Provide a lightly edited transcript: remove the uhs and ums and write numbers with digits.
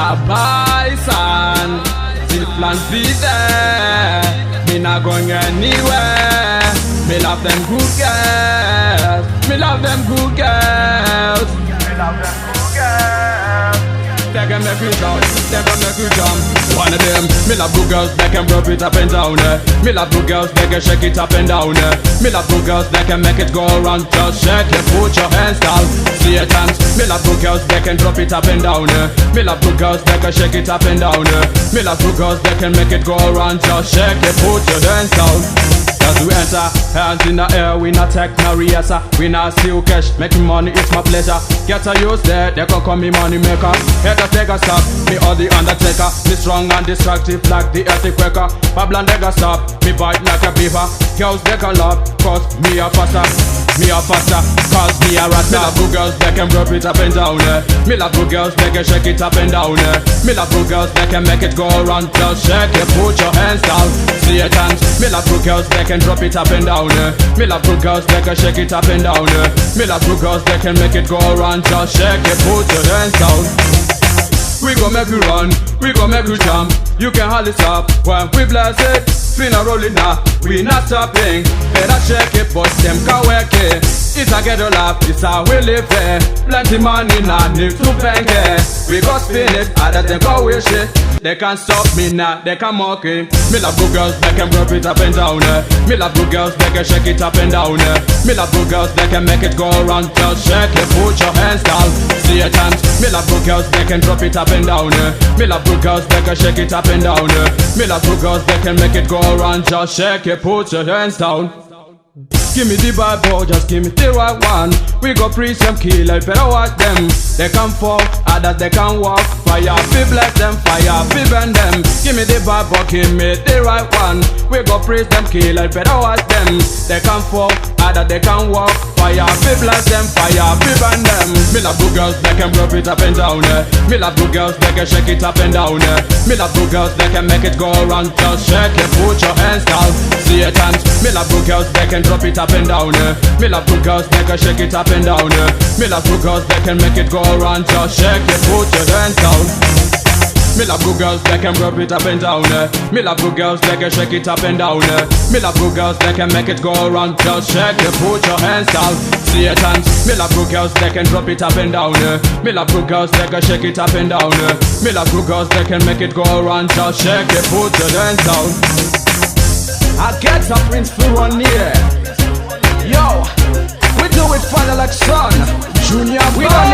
Jnr Bison, duplin be there. Me not going anywhere. Me love them good girls. Me love them good girls. Me love them good girls. They can make you jump, they can make you jump. One of them, me love good girls, they can rub it up and down. Me love good girls, they can shake it up and down. Me love good girls, they can make it go around. Just shake it, put your hands down. See it dance. Me love good girls, they can drop it up and down. Me love good girls, they can shake it up and down. Me love good girls, they can make it go around. Just shake it, put your hands down. As we enter, hands in the air, we not take no rehearsal. We not steal cash, making money, it's my pleasure. Get a use there, they can call me money maker. Head to take a stop, me or the undertaker. Me strong and destructive like the earthquaker. Babylon they can stop, me bite like a beaver. Girls they can love, cause me a faster. Me a faster, cause me a rasta. Me love good girls, they can rub it up and down. Me love good girls, they can shake it up and down. Me love good girls, they can make it go around. Just shake it, put your hands down. See it dance. Me love good girls, they can drop it up and down. Me love good girls, they can shake it up and down. Me love good girls, they can make it go around. Just shake it, put your hands down. We gon' make you run, we gon' make you jump. You can hold it up when we bless it. We not rolling now, we not stopping. Better check it, but them can work it. It's a get a laugh, it's how we live it. Plenty money now, need to bank it. We gon' spin it, other than go wish it. They can't stop me now, they can mock it. Me love good girls, they can rub it up and down. Me love good girls, they can shake it up and down. Me love good girls, they can make it go around. Just shake it, put your hands down. See it dance. Me love good girls, they can drop it up and down. Me love good girls, they can shake it up and down. Me love good girls, they can make it go around. Just shake it, put your hands down. Give me the Bible, just give me the right one. We go preach them, kill, I better watch them. They can fall, others they can walk. Fire, be bless them, fire, be bend them. Give me the Bible, give me the right one. We go preach them, kill, I better watch them. They can fall, others they can walk. Fire, be bless them, fire, be bend them. Me love good girls, they can rub it up and down. Me love good girls, they can shake it up and down. Me love good girls, they can make it go around. Just shake it, put your hands down. See it dance. Me love good girls, they can drop it up and down. Me love good girls, they can shake it up and down. Me love good girls, they can make it go around. Just shake it, put your hands down. Me love good girls, they can rub it up and down. Me love good girls, they can shake it up and down. Me love good girls, they can make it go around. Just shake it, put your hands down. See it dance. Me love good girls, they can drop it up and down. Me love good girls, they can shake it up and down. Me love good girls, they can make it go around. Just shake it, put your hands down. I get a prince for 1 year. Yo, we do it father like son. Junior, we don't